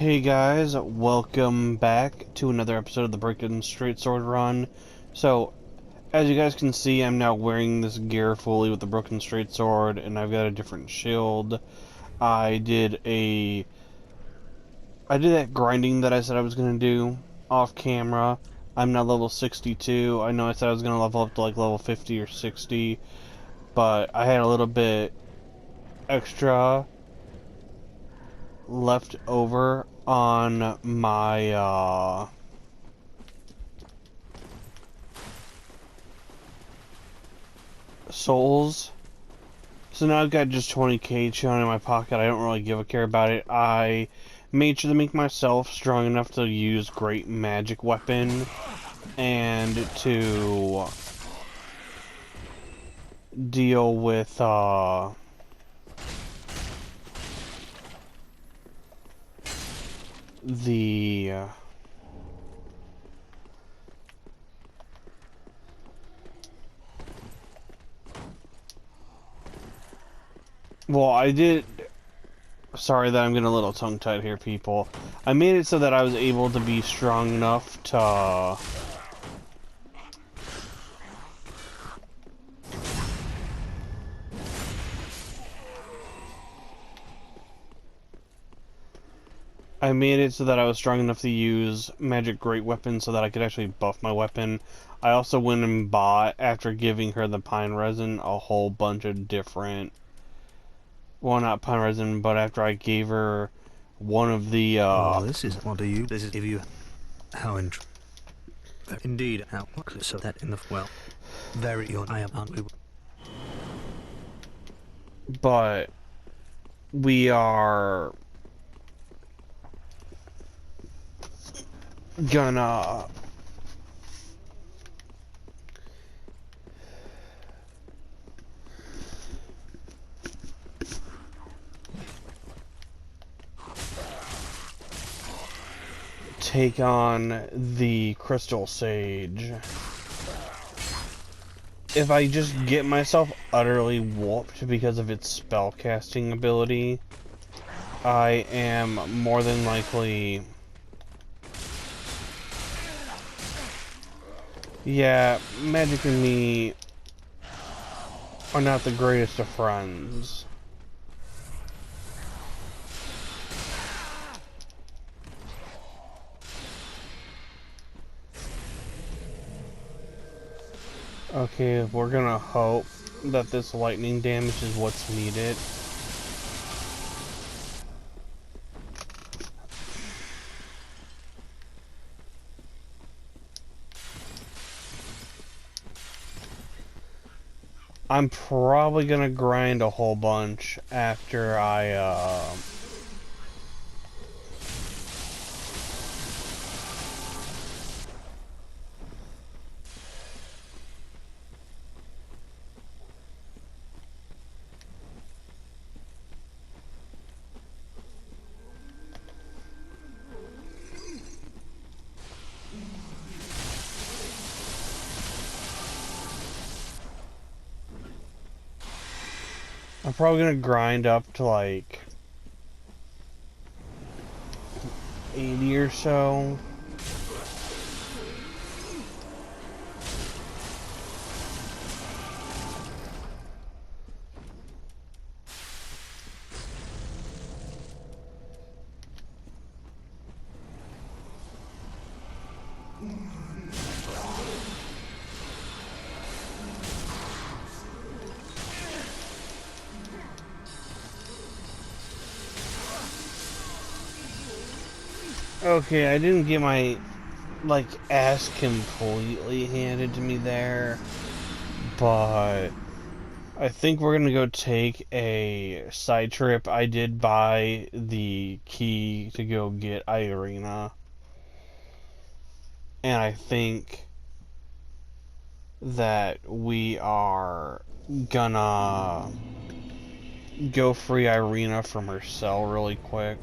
Hey guys, welcome back to another episode of the Broken Straight Sword Run. So, as you guys can see, I'm now wearing this gear fully with the Broken Straight Sword, and I've got a different shield. I did that grinding that I said I was gonna do off camera. I'm now level 62. I know I said I was gonna level up to like level 50 or 60, but I had a little bit extra left over on my souls. So now I've got just 20k chilling in my pocket. I don't really give a care about it. I made sure to make myself strong enough to use great magic weapon and to deal with the well, I did. Sorry that I'm getting a little tongue-tied here, people. I made it so that I was able to be strong enough to I made it so that I was strong enough to use magic great weapon so that I could actually buff my weapon. I also went and bought, after giving her the pine resin, a whole bunch of different, well, not pine resin, but after I gave her one of the Oh, this is what do you? This is if you. How indeed how so that in the well, very on I am hungry. but we are gonna take on the Crystal Sage. If I just get myself utterly whooped because of its spellcasting ability, I am more than likely... Yeah, Magic and me are not the greatest of friends. Okay, we're gonna hope that this lightning damage is what's needed. I'm probably gonna grind a whole bunch after I, I'm probably gonna grind up to like 80 or so. Okay, I didn't get my, like, ass completely handed to me there, but I think we're gonna go take a side trip. I did buy the key to go get Irina, and I think that we are gonna go free Irina from her cell really quick.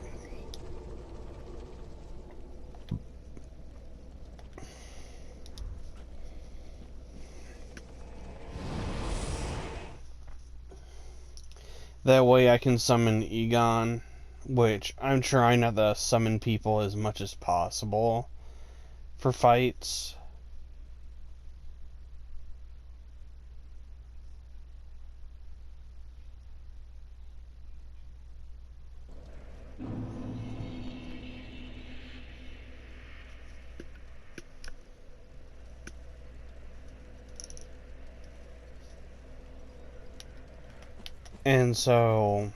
That way I can summon Egon which I'm trying not to summon people as much as possible for fights. And so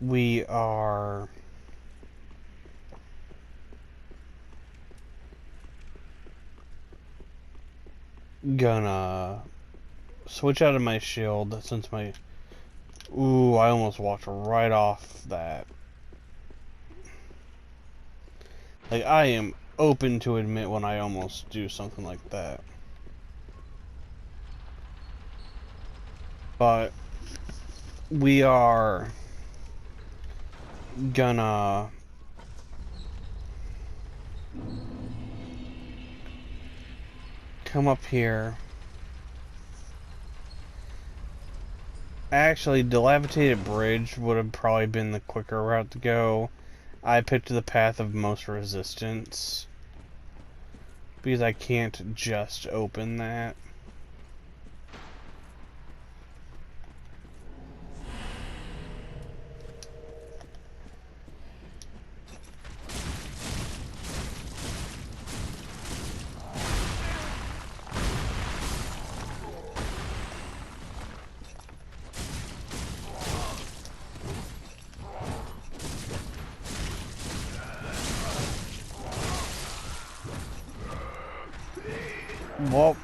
we are gonna switch out of my shield since my... Ooh, I almost walked right off that. Like, I am open to admit when I almost do something like that. But we are gonna come up here. Actually, dilapidated bridge would have probably been the quicker route to go. I picked the path of most resistance because I can't just open that. Well,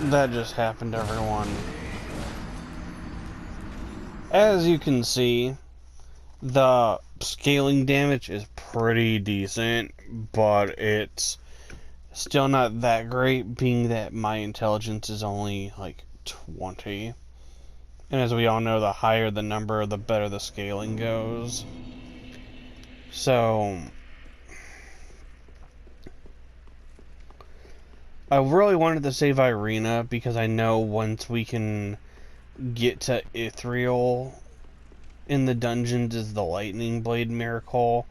that just happened, everyone. As you can see, the scaling damage is pretty decent, but it's still not that great, being that my intelligence is only like 20. And as we all know, the higher the number, the better the scaling goes. So I really wanted to save Irina because I know once we can get to Ithriel in the dungeons is the Lightning Blade miracle,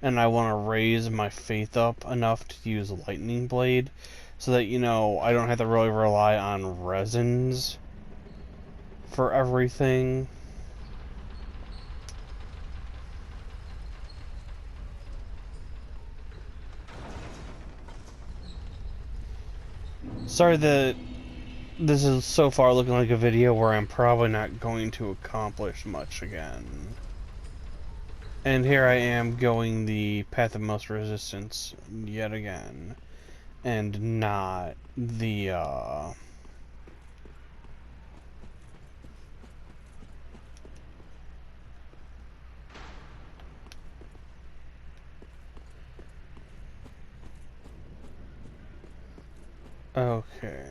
and I want to raise my faith up enough to use Lightning Blade so that, you know, I don't have to really rely on resins for everything. Sorry that this is so far looking like a video where I'm probably not going to accomplish much again. And here I am going the path of most resistance yet again. And not the, Okay.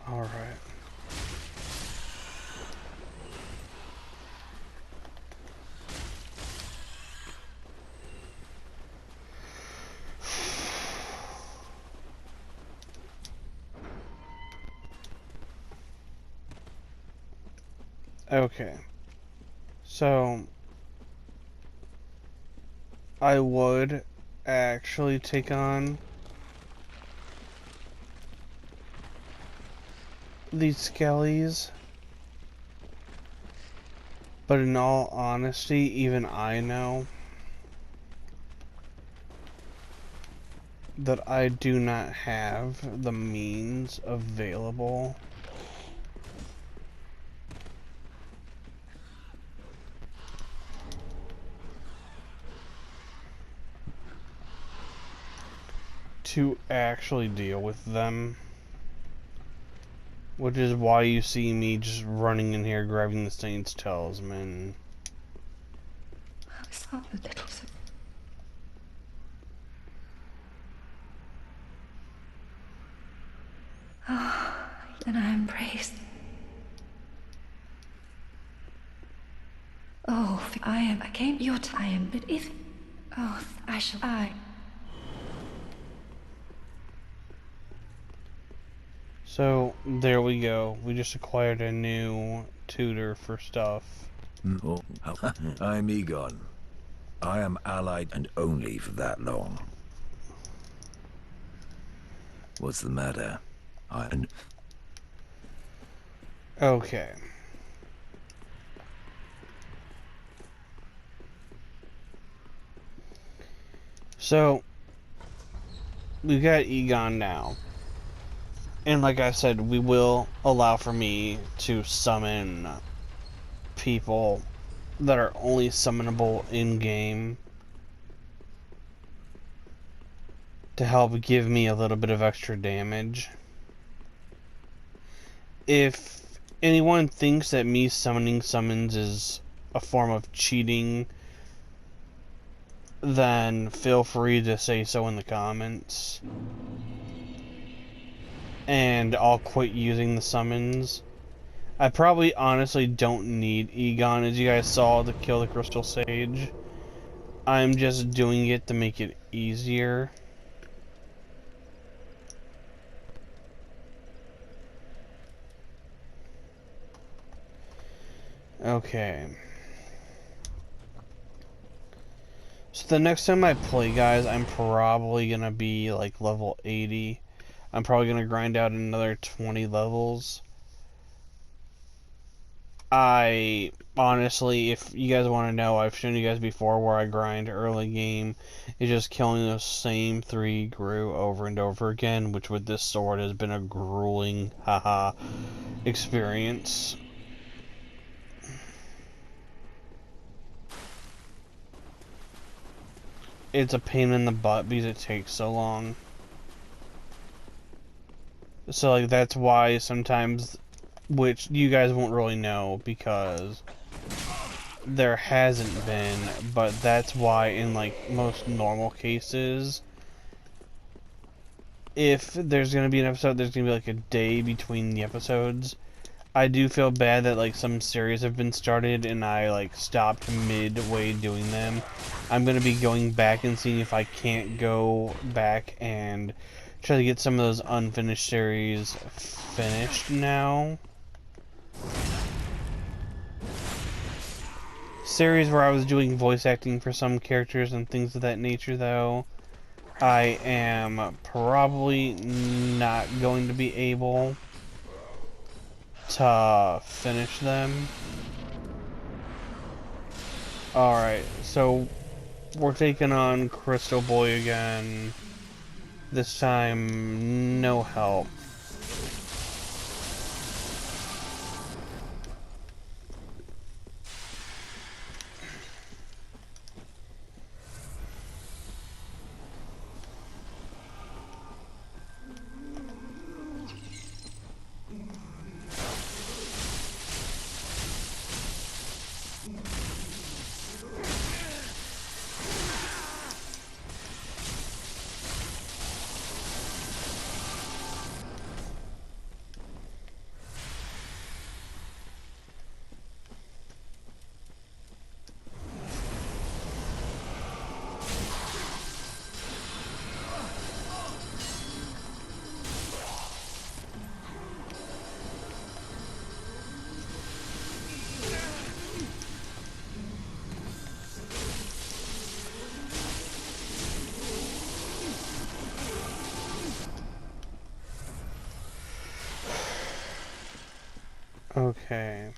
Alright. Okay. So I would actually take on these skellies, but in all honesty, even I know that I do not have the means available to actually deal with them. Which is why you see me just running in here grabbing the Saint's Talisman. So little. Oh, and I am praised. Oh, I came your time, but if... Oh, I... So, there we go. We just acquired a new tutor for stuff. Oh, I'm Egon. I am allied and only for that long. What's the matter? Okay. So, we've got Egon now. And like I said, we will allow for me to summon people that are only summonable in-game to help give me a little bit of extra damage. If anyone thinks that me summoning summons is a form of cheating, then feel free to say so in the comments. And I'll quit using the summons. I probably honestly don't need Egon, as you guys saw, to kill the Crystal Sage. I'm just doing it to make it easier. Okay. So the next time I play, guys, I'm probably gonna be like level 80. I'm probably gonna grind out another 20 levels. I honestly, if you guys want to know, I've shown you guys before where I grind early game. It's just killing those same 3 Gru over and over again, which with this sword has been a grueling, haha, experience. It's a pain in the butt because it takes so long. So, like, that's why sometimes, which you guys won't really know because there hasn't been, but that's why in, like, most normal cases, if there's gonna be an episode, there's gonna be, like, a day between the episodes. I do feel bad that, like, some series have been started and I, like, stopped midway doing them. I'm gonna be going back and seeing if I can't go back and try to get some of those unfinished series finished now. Series where I was doing voice acting for some characters and things of that nature, though, I am probably not going to be able to finish them. Alright, so we're taking on Crystal Boy again. This time, no help. Okay.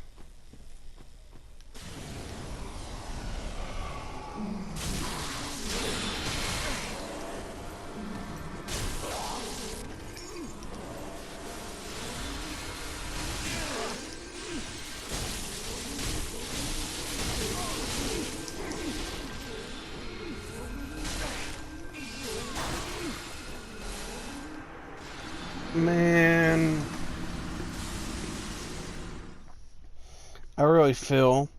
Man, I really feel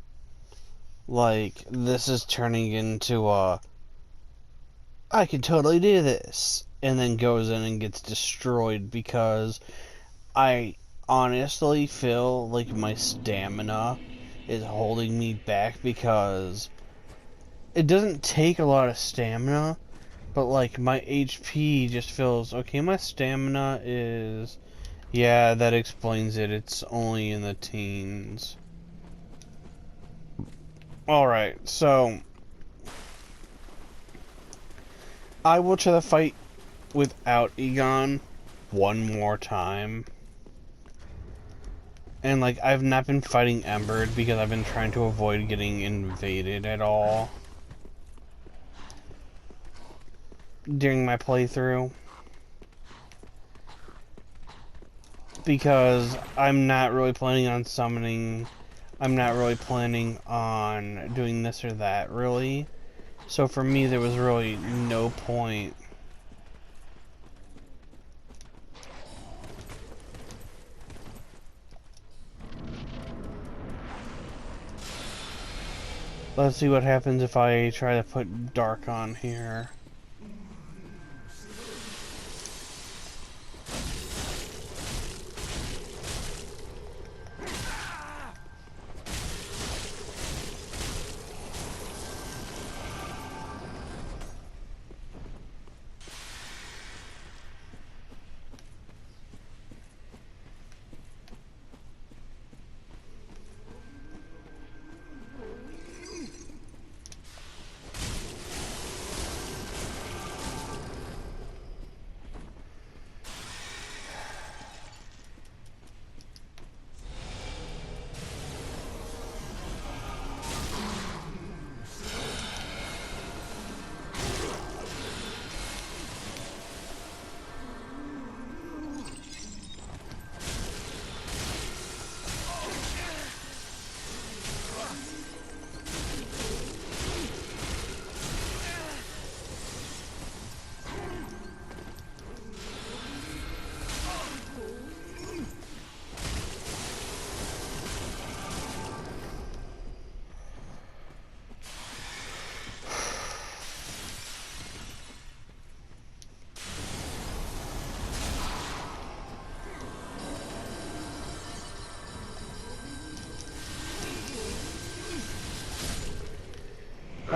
Like, this is turning into a, I can totally do this, and then goes in and gets destroyed because I honestly feel like my stamina is holding me back because it doesn't take a lot of stamina, but like my HP just feels okay. My stamina is, yeah, that explains it. It's only in the teens. Alright, so I will try to fight without Egon one more time. And like, I've not been fighting Embered because I've been trying to avoid getting invaded at all during my playthrough. Because I'm not really planning on summoning, I'm not really planning on doing this or that, really. So for me, there was really no point. Let's see what happens if I try to put Dark on here.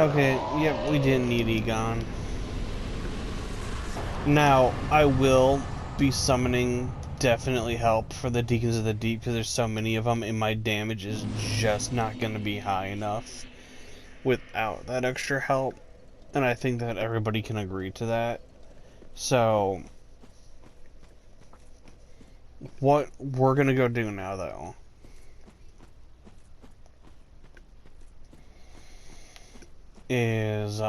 Okay, yep, we didn't need Egon. Now, I will be summoning definitely help for the Deacons of the Deep because there's so many of them and my damage is just not going to be high enough without that extra help. And I think that everybody can agree to that. So, what we're going to go do now, though, is,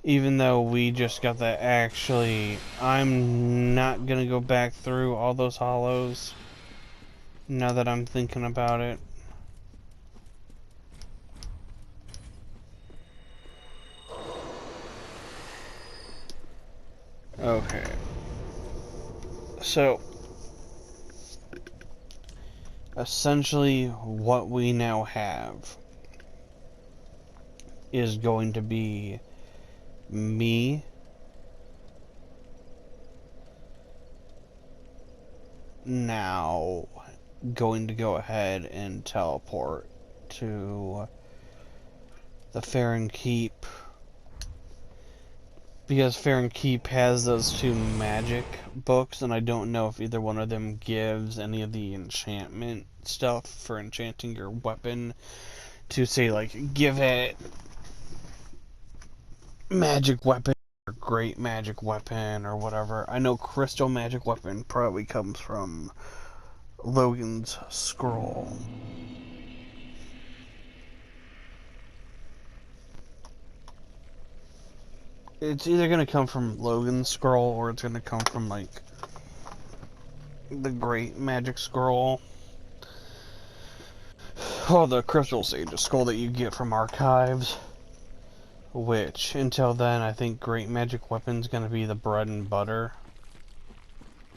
even though we just got that, actually, I'm not going to go back through all those hollows now that I'm thinking about it. Okay. So, essentially, what we now have is going to be me now going to go ahead and teleport to the Farron Keep because Farron Keep has those two magic books and I don't know if either one of them gives any of the enchantment stuff for enchanting your weapon to say like give it magic weapon or great magic weapon or whatever. I know crystal magic weapon probably comes from Logan's scroll. It's either gonna come from Logan's scroll or it's gonna come from like the great magic scroll. Oh, the crystal sage scroll that you get from archives. Which, until then, I think great magic weapon's gonna be the bread and butter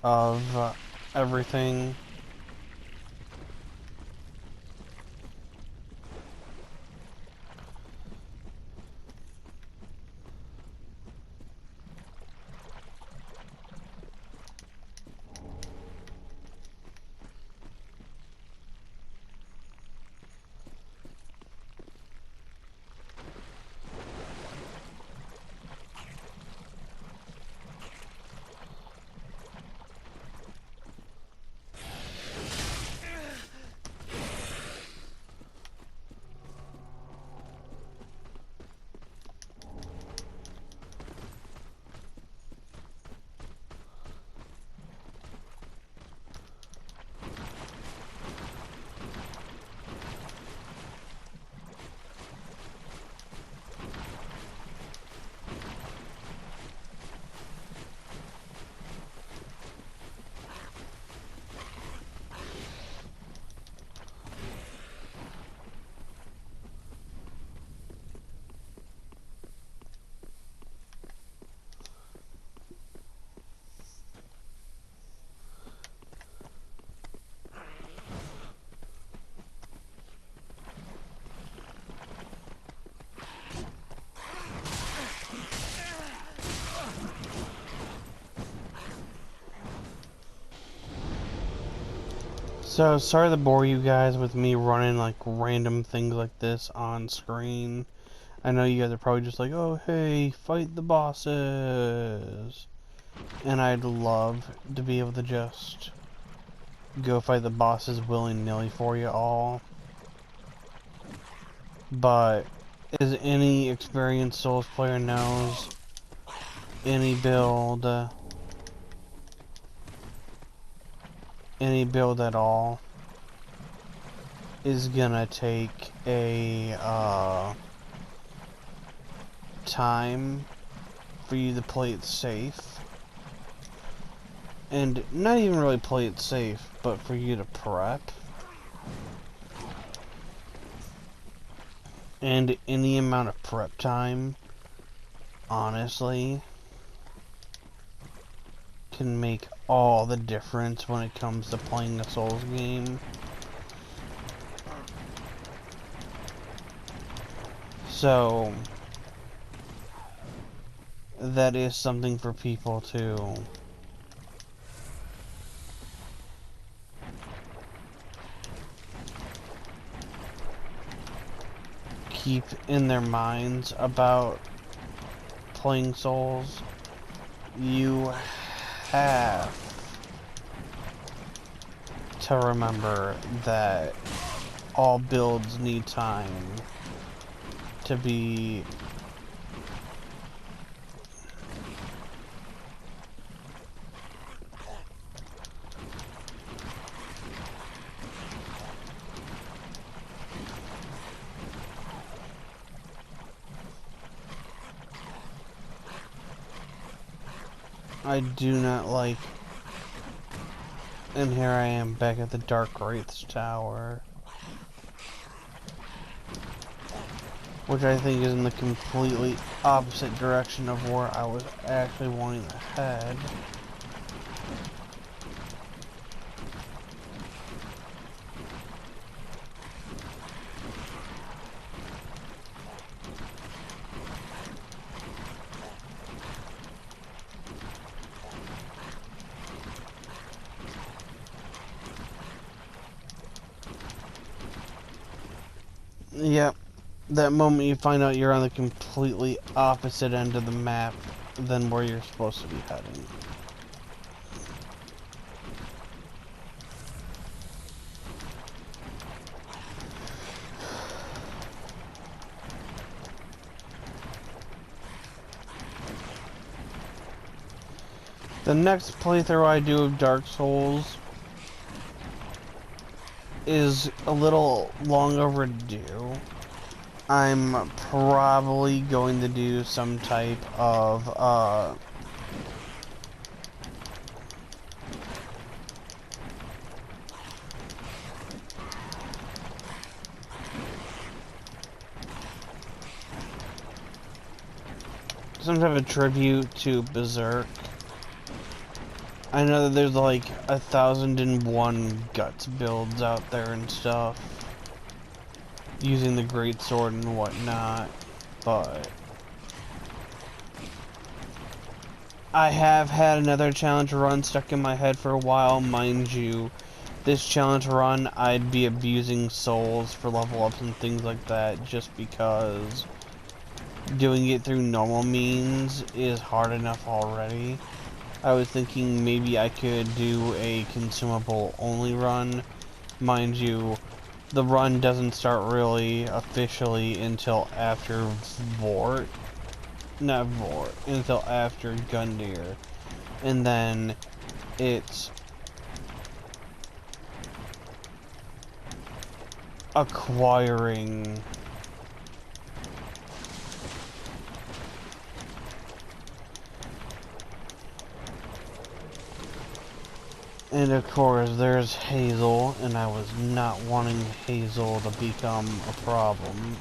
of everything. So, sorry to bore you guys with me running like random things like this on screen. I know you guys are probably just like, oh hey, fight the bosses. And I'd love to be able to just go fight the bosses willy-nilly for you all. But, as any experienced Souls player knows, any build at all is gonna take a time for you to play it safe, and not even really play it safe, but for you to prep. And any amount of prep time, honestly, can make all the difference when it comes to playing a Souls game. So, that is something for people to keep in their minds about playing Souls. You have to remember that all builds need time to be I do not like, and here I am back at the Dark Wraith's Tower, which I think is in the completely opposite direction of where I was actually wanting to head. Yep, that moment you find out you're on the completely opposite end of the map than where you're supposed to be heading. The next playthrough I do of Dark Souls is a little long overdue. I'm probably going to do some type of some type of tribute to Berserk. I know that there's like 1,001 Guts builds out there and stuff, using the Great Sword and whatnot, but I have had another challenge run stuck in my head for a while. Mind you, this challenge run I'd be abusing souls for level ups and things like that, just because doing it through normal means is hard enough already. I was thinking maybe I could do a consumable only run. Mind you, the run doesn't start really officially until after Vort. Not Vort, until after Gundyr. And then it's acquiring and of course there's Hazel, and I was not wanting Hazel to become a problem.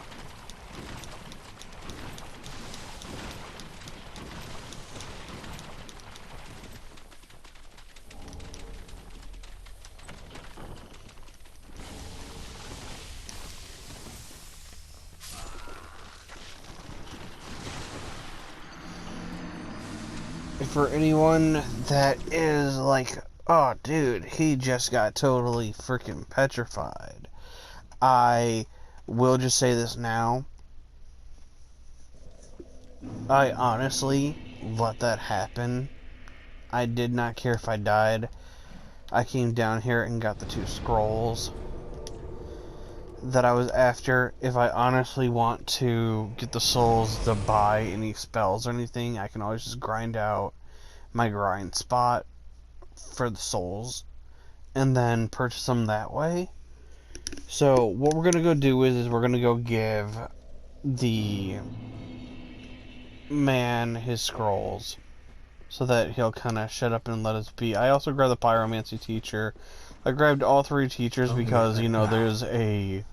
For anyone that is like Oh, dude, he just got totally freaking petrified. I will just say this now. I honestly let that happen. I did not care if I died. I came down here and got the 2 scrolls that I was after. If I honestly want to get the souls to buy any spells or anything, I can always just grind out my grind spot for the souls and then purchase them that way. So what we're gonna go do is we're gonna go give the man his scrolls so that he'll kind of shut up and let us be. I also grabbed the pyromancy teacher. I grabbed all 3 teachers because, you know, there's a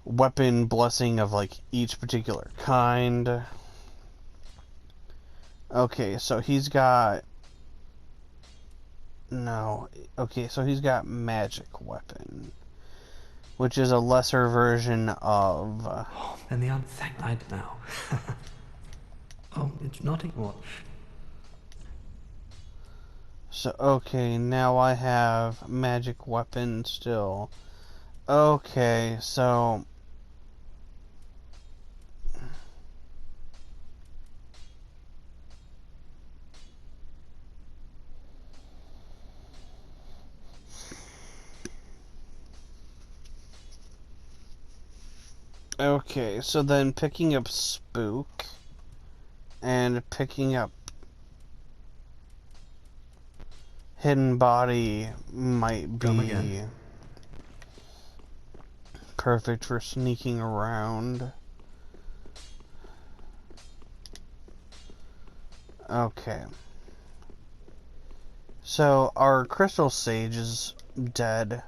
weapon blessing of like each particular kind. Okay, so he's got he's got magic weapon, which is a lesser version of And the unthanked I now. Oh, it's not a watch. so okay, now I have magic weapon still. Okay, so okay, so then picking up Spook and picking up Hidden Body might be perfect for sneaking around. Okay. So our Crystal Sage is dead.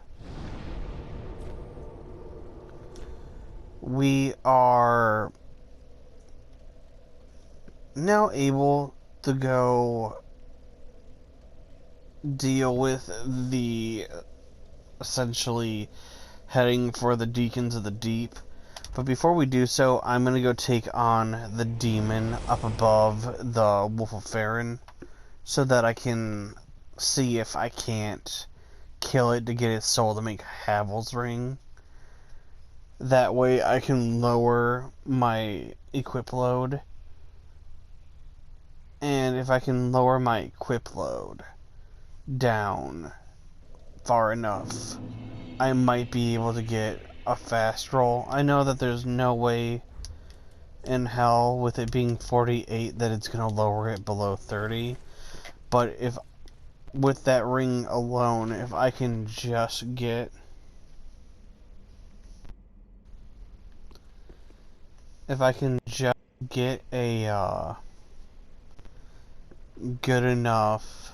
We are now able to go deal with the essentially heading for the Deacons of the Deep. But before we do so, I'm going to go take on the demon up above the Wolf of Farron so that I can see if I can't kill it to get its soul to make Havel's Ring. That way I can lower my equip load. And if I can lower my equip load down far enough, I might be able to get a fast roll. I know that there's no way in hell with it being 48 that it's going to lower it below 30. But if with that ring alone, if I can just get a good enough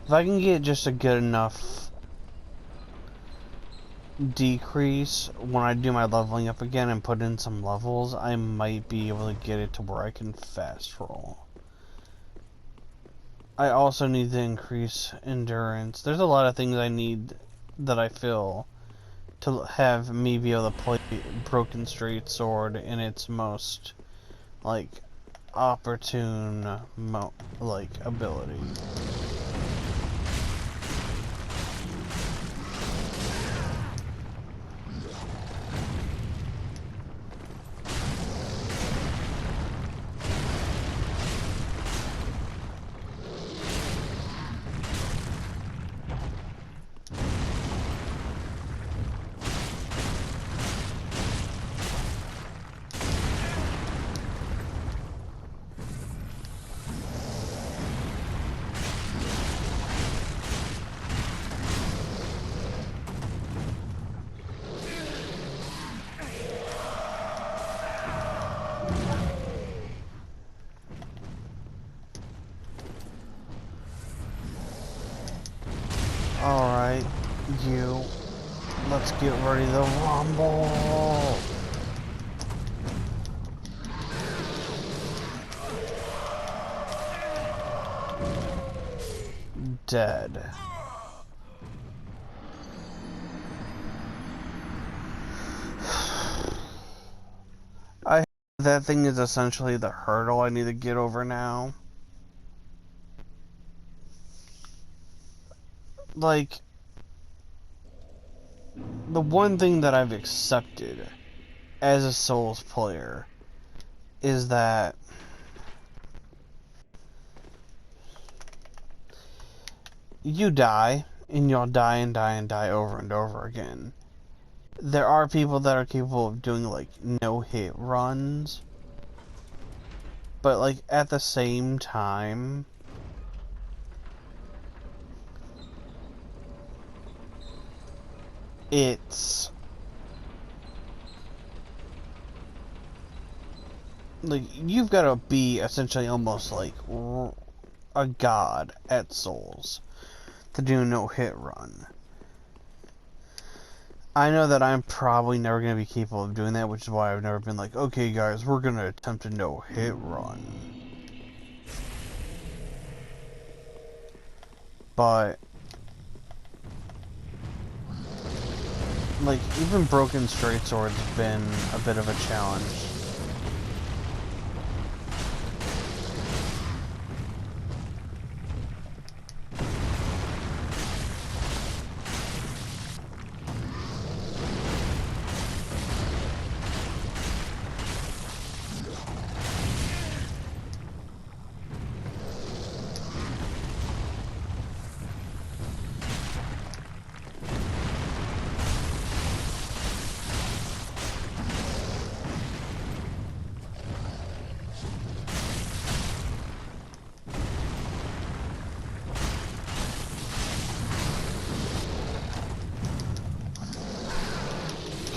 if I can get just a good enough decrease when I do my leveling up again and put in some levels, I might be able to get it to where I can fast roll. I also need to increase endurance. There's a lot of things I need that I feel to have me be able to play Broken Straight Sword in its most, like, opportune, ability. Alright, you. Let's get ready to rumble. Dead. that thing is essentially the hurdle I need to get over now. Like, the one thing that I've accepted as a Souls player is that you die, and you'll die and die and die over and over again. There are people that are capable of doing, like, no-hit runs, but, like, at the same time, it's like, you've got to be essentially almost like a god at Souls to do no-hit run. I know that I'm probably never going to be capable of doing that, which is why I've never been like, okay guys, we're going to attempt a no-hit run. But, like, even Broken Straight Sword's been a bit of a challenge.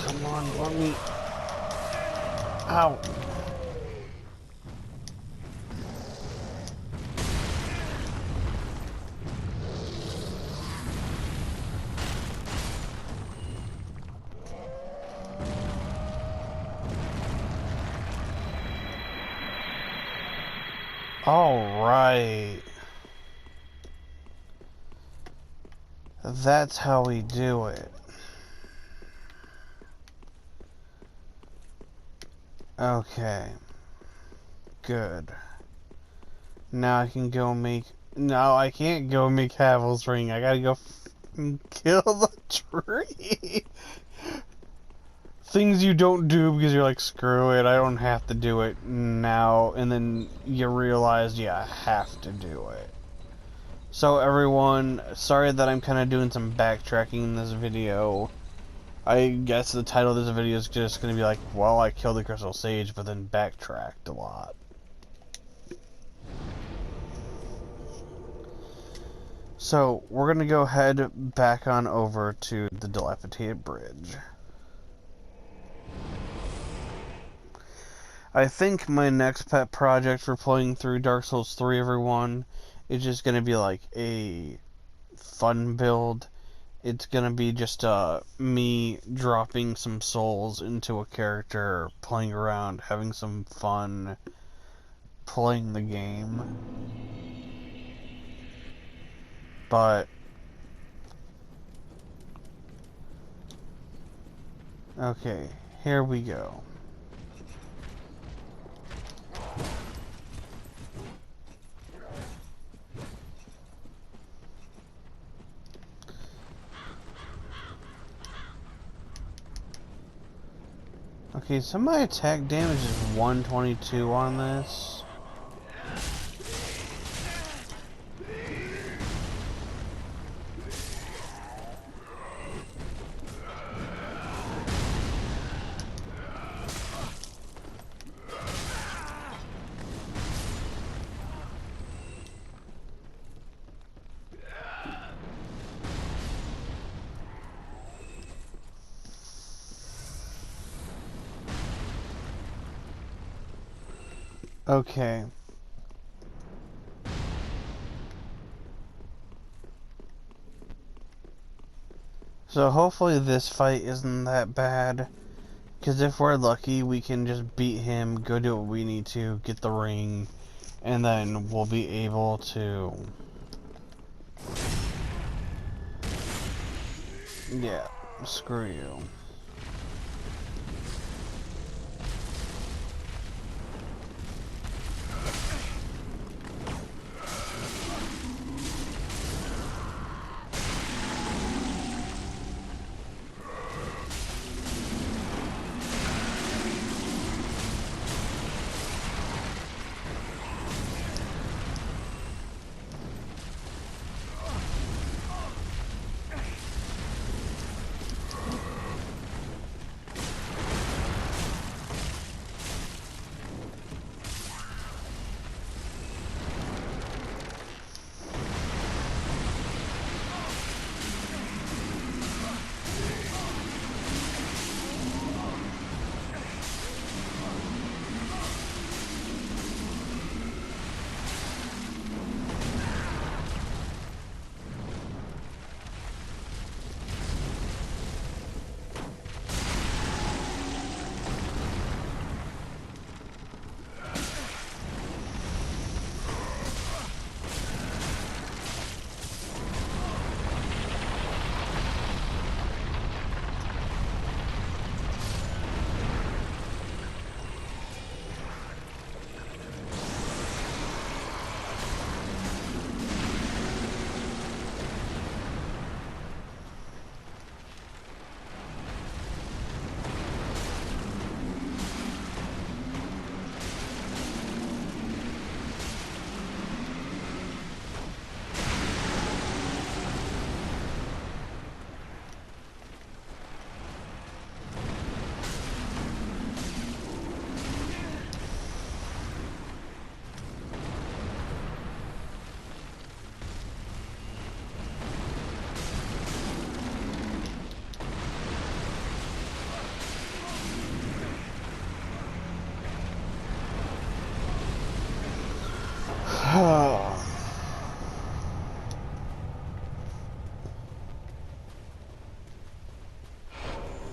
Come on, let me... Ow. Alright. That's how we do it. Okay. Good. Now I can go make... No, I can't go make Havel's ring. I gotta go kill the tree. Things you don't do because you're like, screw it, I don't have to do it now. And then you realize, yeah, I have to do it. So everyone, sorry that I'm kind of doing some backtracking in this video. I guess the title of this video is just going to be like, well, I killed the Crystal Sage, but then backtracked a lot. So, we're going to go head back on over to the dilapidated bridge. I think my next pet project for playing through Dark Souls 3, everyone, is just going to be like a fun build. It's going to be just me dropping some souls into a character, playing around, having some fun, playing the game. But okay, here we go. Okay, so my attack damage is 122 on this. Okay. So hopefully this fight isn't that bad. Because if we're lucky, we can just beat him, go do what we need to, get the ring, and then we'll be able to... Yeah, screw you.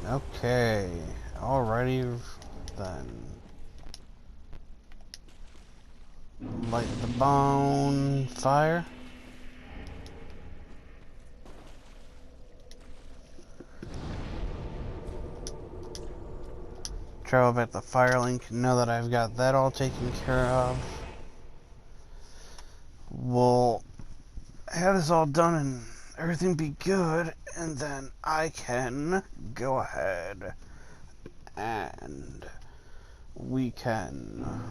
Okay. Alrighty then. Light the bonfire. Travel back the fire link. Know that I've got that all taken care of. We'll have this all done and everything be good, and then I can go ahead and we can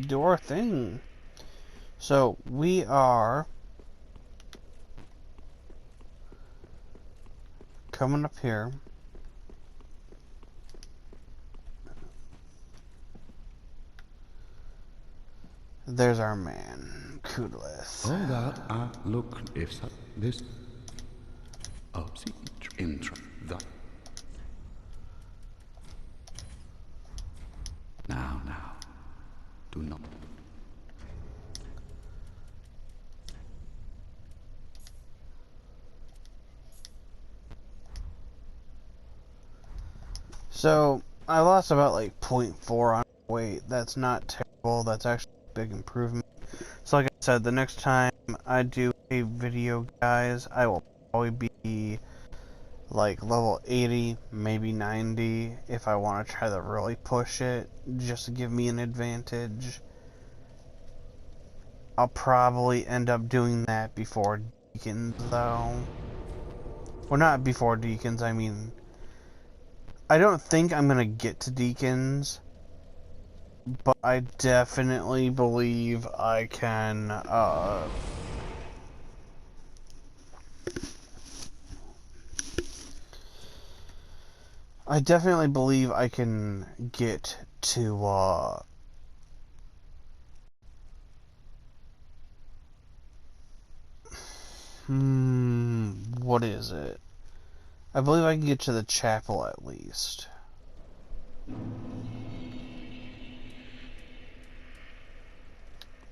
do our thing. So we are coming up here. There's our man, Kudlith. So that I look if this intra that now do not So I lost about like 0.4 on weight. That's not terrible. That's actually a big improvement. So like I said, the next time I do a video, guys, I will probably be like level 80, maybe 90, if I want to try to really push it, just to give me an advantage. I'll probably end up doing that before Deacons, though. Well, not before Deacons, I mean, I don't think I'm gonna get to Deacons, but I definitely believe I can, I definitely believe I can get to, what is it? I believe I can get to the chapel at least.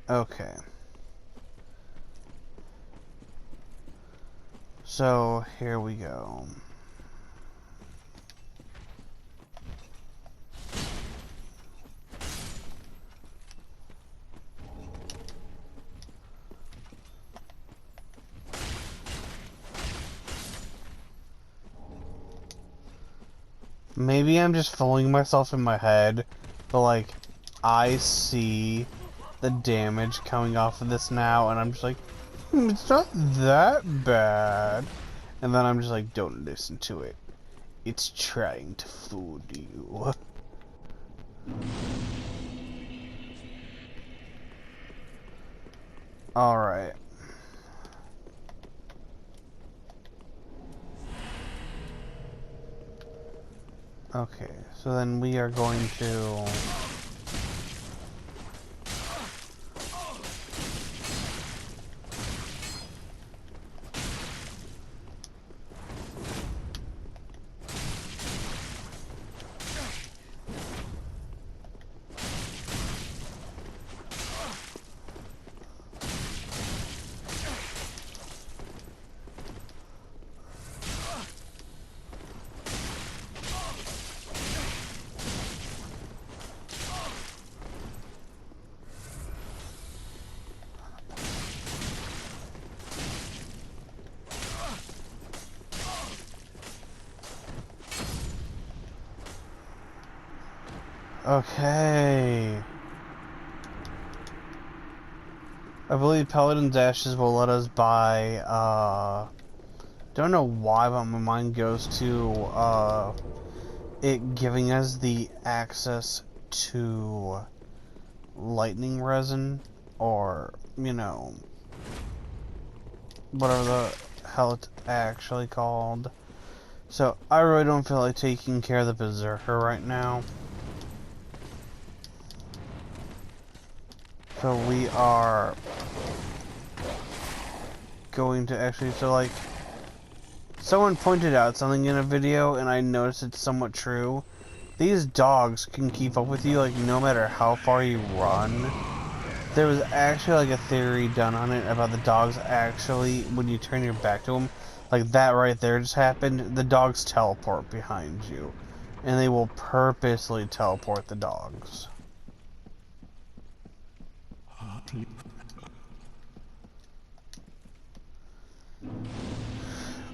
Okay. So, here we go. Maybe I'm just fooling myself in my head, but like, I see the damage coming off of this now, and I'm just like, it's not that bad. And then I'm just like, don't listen to it. It's trying to fool you. Alright. Okay, so then we are going to... Okay. I believe Paladin's Ashes will let us buy, don't know why, but my mind goes to, it giving us the access to lightning resin, or, you know, whatever the hell it's actually called. So, I really don't feel like taking care of the Berserker right now. So we are going to actually, so like, someone pointed out something in a video and I noticed it's somewhat true. These dogs can keep up with you like no matter how far you run. There was actually like a theory done on it about the dogs actually, when you turn your back to them, like that right there just happened, the dogs teleport behind you. And they will purposely teleport the dogs.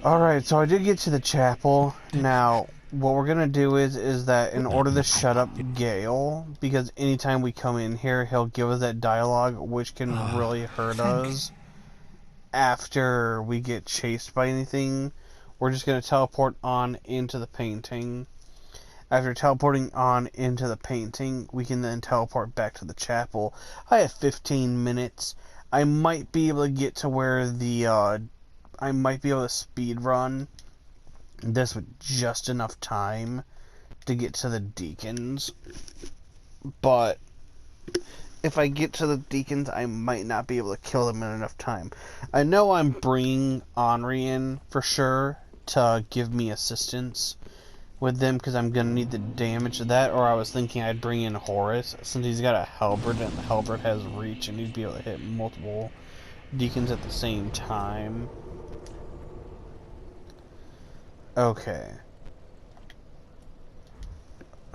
Alright, so I did get to the chapel. Now, what we're gonna do is that in order to shut up Gale, because anytime we come in here, he'll give us that dialogue, which can really hurt us after we get chased by anything. We're just gonna teleport on into the painting. After teleporting on into the painting, we can then teleport back to the chapel. I have 15 minutes. I might be able to get to where the, I might be able to speed run this with just enough time to get to the deacons. But if I get to the deacons, I might not be able to kill them in enough time. I know I'm bringing Henri in for sure to give me assistance with them, because I'm gonna need the damage of that, or I was thinking I'd bring in Horace, since he's got a halberd, and the halberd has reach, and he'd be able to hit multiple deacons at the same time. Okay.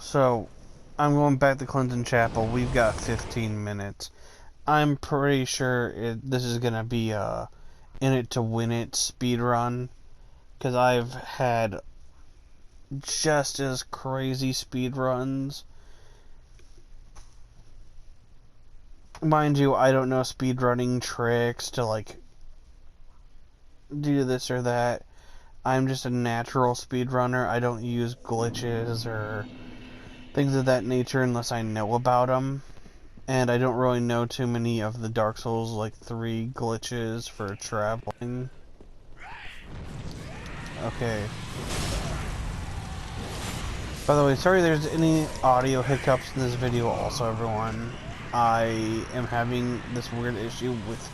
So, I'm going back to Clinton Chapel. We've got 15 minutes. I'm pretty sure this is gonna be a in it to win it speed run, because I've had just as crazy speed runs. Mind you, I don't know speedrunning tricks to like do this or that. I'm just a natural speedrunner. I don't use glitches or things of that nature unless I know about them. And I don't really know too many of the Dark Souls like 3 glitches for traveling. Okay. By the way, sorry there's any audio hiccups in this video also, everyone. I am having this weird issue with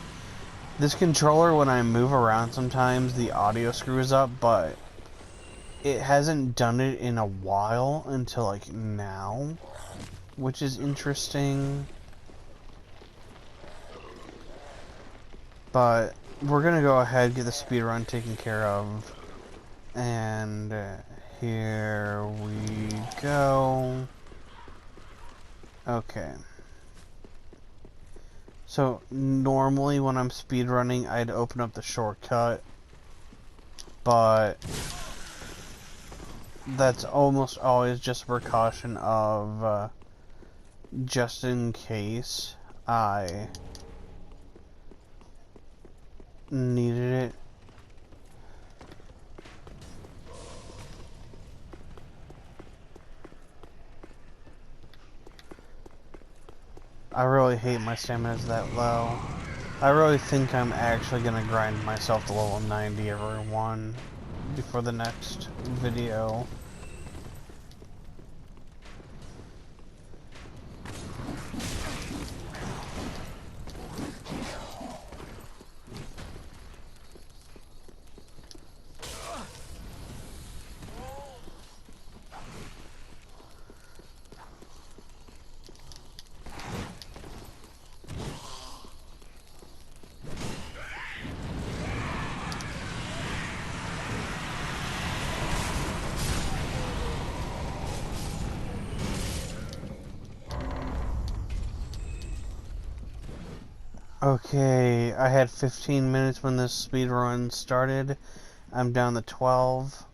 this controller. When I move around sometimes the audio screws up, but it hasn't done it in a while until like now, which is interesting. But we're gonna go ahead and get the speedrun taken care of. And here we go. Okay. So normally when I'm speedrunning, I'd open up the shortcut, but that's almost always just a precaution of just in case I needed it. I really hate my stamina's that low. I really think I'm actually gonna grind myself to level 90, everyone, before the next video. Okay, I had 15 minutes when this speedrun started. I'm down to 12.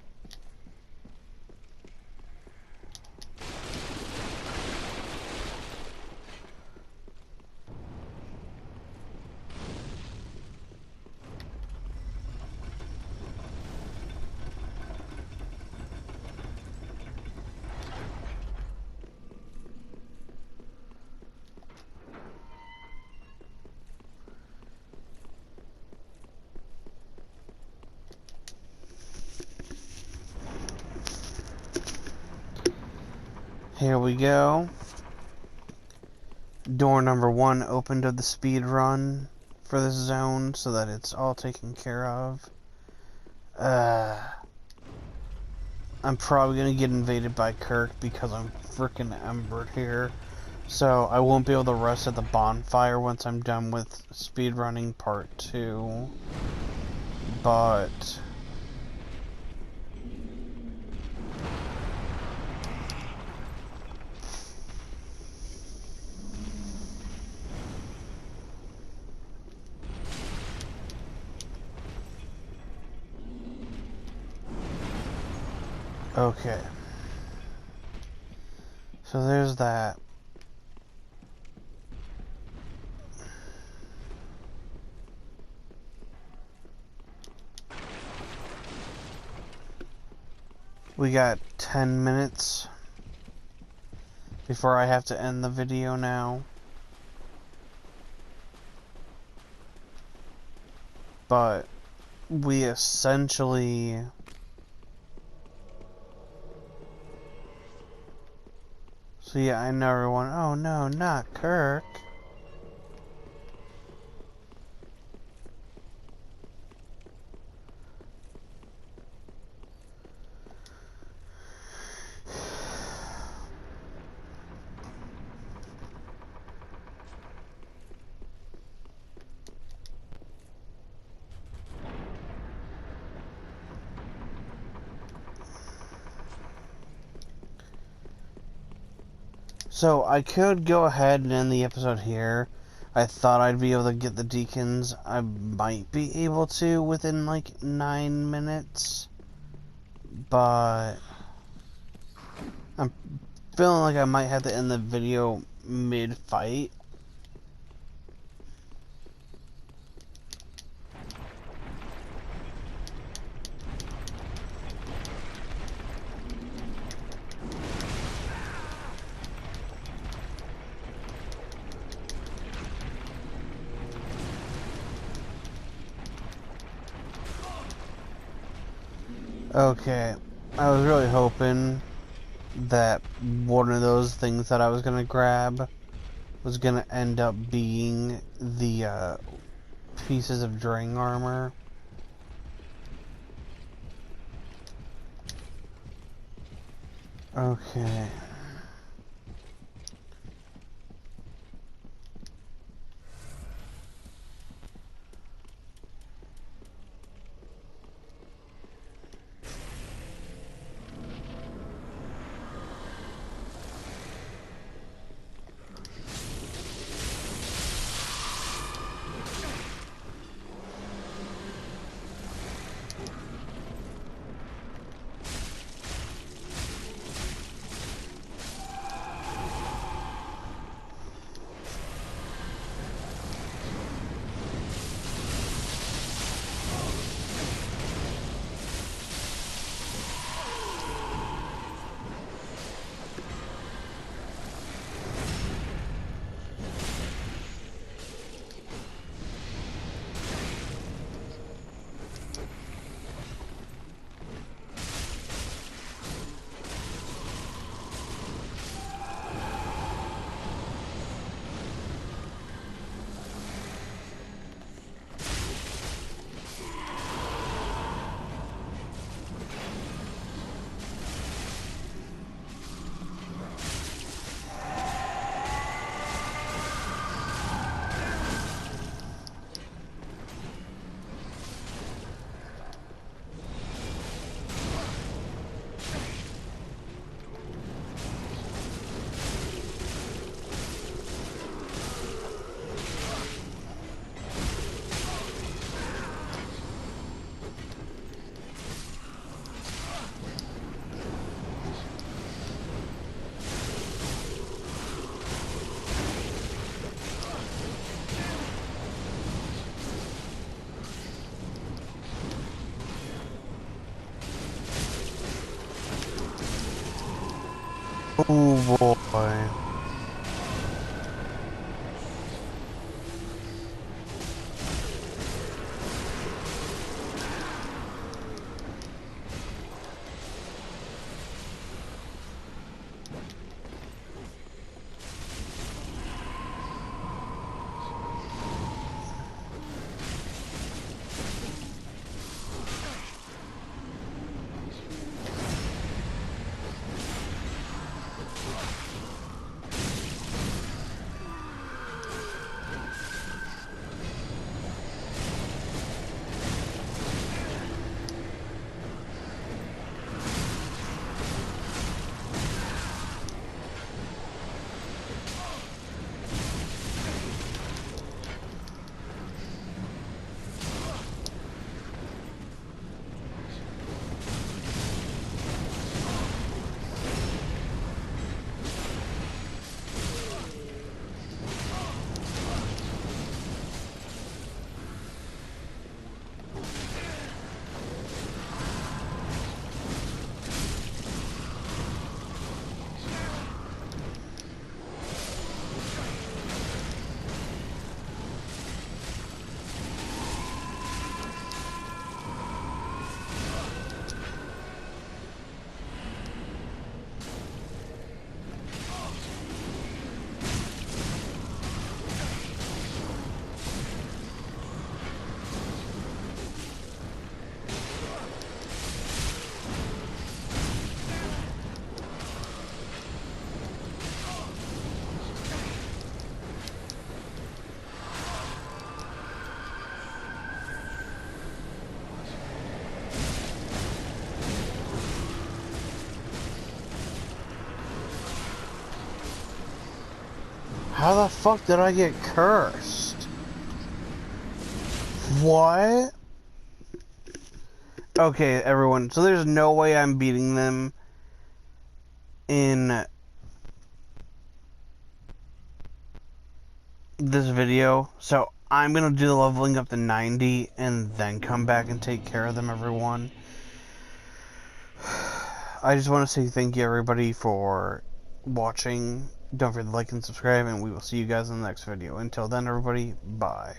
Here we go. Door number 1 opened of the speed run for this zone, so that it's all taken care of. I'm probably gonna get invaded by Kirk because I'm freaking embered here. So I won't be able to rest at the bonfire once I'm done with speedrunning part 2. But Okay. So there's that. We got 10 minutes before I have to end the video now. But we essentially... So yeah, I know everyone. Oh no, not Kirk. So I could go ahead and end the episode here. I thought I'd be able to get the deacons. I might be able to within like 9 minutes. But I'm feeling like I might have to end the video mid-fight. Okay, I was really hoping that one of those things that I was gonna grab was gonna end up being the pieces of Drang armor. Okay. Oh boy. How the fuck did I get cursed? What? Okay, everyone, so there's no way I'm beating them in this video, so I'm gonna do the leveling up to 90 and then come back and take care of them, everyone. I just want to say thank you, everybody, for watching. Don't forget to like and subscribe, and we will see you guys in the next video. Until then, everybody, bye.